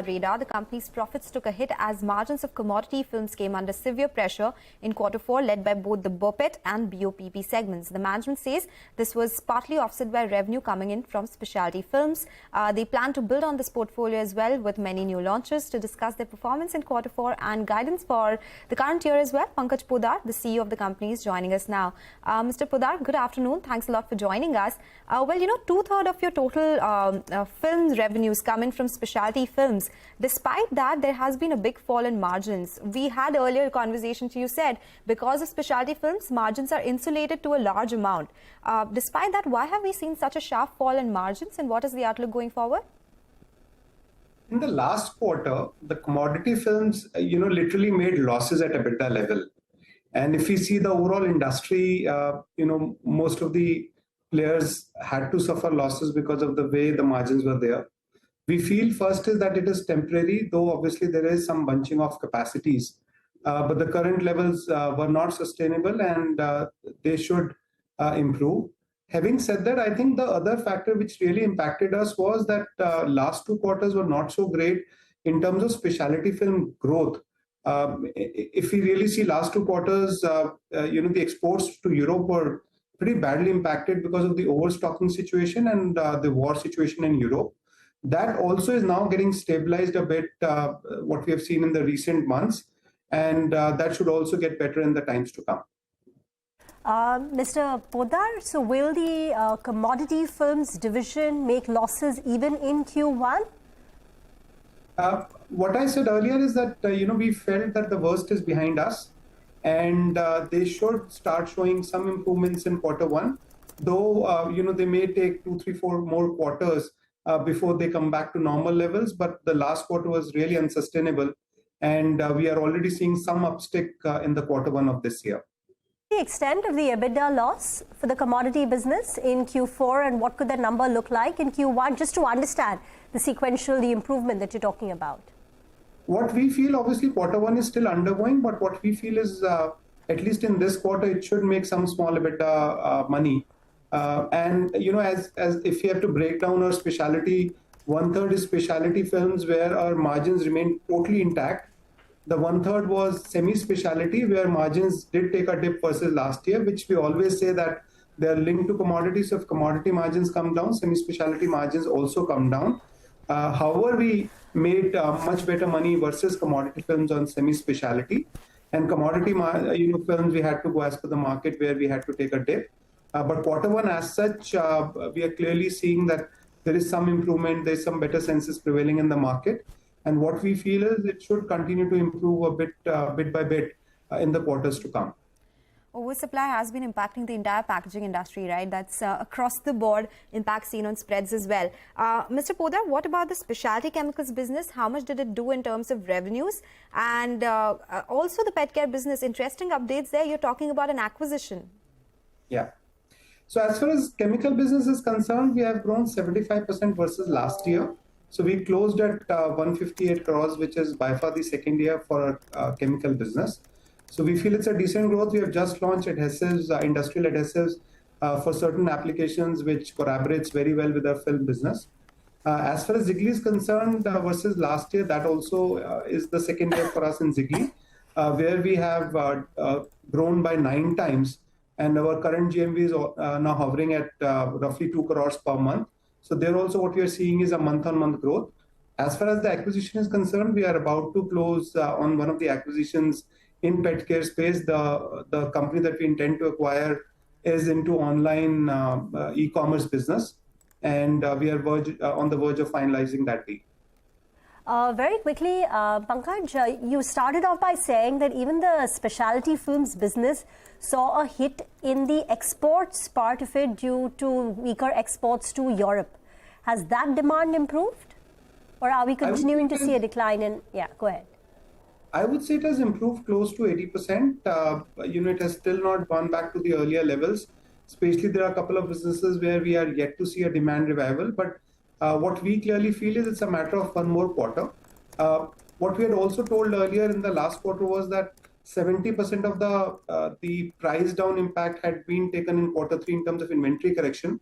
Radar, the company's profits took a hit as margins of commodity films came under severe pressure in Q4, led by both the BOPET and BOPP segments. The management says this was partly offset by revenue coming in from specialty films. They plan to build on this portfolio as well with many new launches. To discuss their performance in Q4 and guidance for the current year as well, Pankaj Poddar, the CEO of the company, is joining us now. Mr. Poddar, good afternoon. Thanks a lot for joining us. Two-thirds of your total film revenues come in from specialty films. Despite that, there has been a big fall in margins. We had earlier a conversation, you said, because of specialty films, margins are insulated to a large amount. Despite that, why have we seen such a sharp fall in margins, and what is the outlook going forward? In the last quarter, the commodity films, literally made losses at EBITDA level. And if we see the overall industry, most of the players had to suffer losses because of the way the margins were there. We feel first is that it is temporary, though obviously there is some bunching of capacities. But the current levels were not sustainable, and they should improve. Having said that, I think the other factor which really impacted us was that last 2 quarters were not so great in terms of specialty film growth. If we really see last 2 quarters, the exports to Europe were pretty badly impacted because of the overstocking situation and the war situation in Europe. That also is now getting stabilized a bit, what we have seen in the recent months, and that should also get better in the times to come. Mr. Poddar, so will the commodity films division make losses even in Q1? What I said earlier is that, we felt that the worst is behind us, and they should start showing some improvements in Q1, though, they may take 2, 3, 4 more quarters before they come back to normal levels. But the last quarter was really unsustainable, and we are already seeing some upstick in the Q1 of this year. The extent of the EBITDA loss for the commodity business in Q4, and what could that number look like in Q1, just to understand the improvement that you're talking about? What we feel, obviously, Q1 is still undergoing, but what we feel is, at least in this quarter, it should make some small EBITDA money. And, as if you have to break down our specialty, 1/3 is specialty films where our margins remain totally intact. The 1/3 was semi-specialty, where margins did take a dip versus last year, which we always say that they are linked to commodities. So if commodity margins come down, semi-specialty margins also come down. However, we made much better money versus commodity films on semi-specialty. And commodity films, we had to go as per the market, where we had to take a dip. But Q1 as such, we are clearly seeing that there is some improvement, there's some better senses prevailing in the market. And what we feel is it should continue to improve a bit by bit in the quarters to come. Oversupply has been impacting the entire packaging industry, right? That's across the board, impact seen on spreads as well. Mr. Poddar, what about the specialty chemicals business? How much did it do in terms of revenues? And also the pet care business, interesting updates there. You're talking about an acquisition. Yeah. So as far as chemical business is concerned, we have grown 75% versus last year. So we closed at 158 crores, which is by far the second year for our chemical business. So we feel it's a decent growth. We have just launched adhesives, industrial adhesives for certain applications, which collaborates very well with our film business. As far as Ziggly is concerned, versus last year, that also is the second year for us in Ziggly, where we have grown by 9 times. And our current GMV is now hovering at roughly 2 crores per month. So there also what we are seeing is a month-on-month growth. As far as the acquisition is concerned, we are about to close on one of the acquisitions in pet care space. The company that we intend to acquire is into online e-commerce business, and we are on the verge of finalizing that deal. Very quickly, Pankaj, you started off by saying that even the specialty films business saw a hit in the exports part of it due to weaker exports to Europe. Has that demand improved? Or are we continuing to see a decline in... Yeah, go ahead. I would say it has improved close to 80%. It has still not gone back to the earlier levels. Especially there are a couple of businesses where we are yet to see a demand revival. But what we clearly feel is it's a matter of one more quarter. What we had also told earlier in the last quarter was that 70% of the price down impact had been taken in Q3 in terms of inventory correction.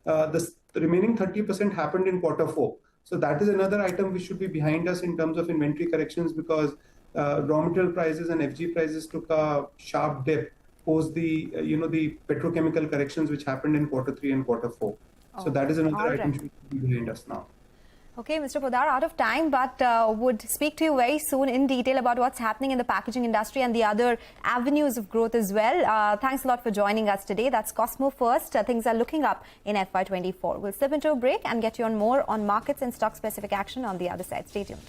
The remaining 30% happened in Q4. So that is another item which should be behind us in terms of inventory corrections, because raw material prices and FG prices took a sharp dip post the the petrochemical corrections which happened in Q3 and Q4. So that is another item which should be behind us now. Okay, Mr. Poddar, out of time, but would speak to you very soon in detail about what's happening in the packaging industry and the other avenues of growth as well. Thanks a lot for joining us today. That's Cosmo First. Things are looking up in FY24. We'll slip into a break and get you on more on markets and stock-specific action on the other side. Stay tuned.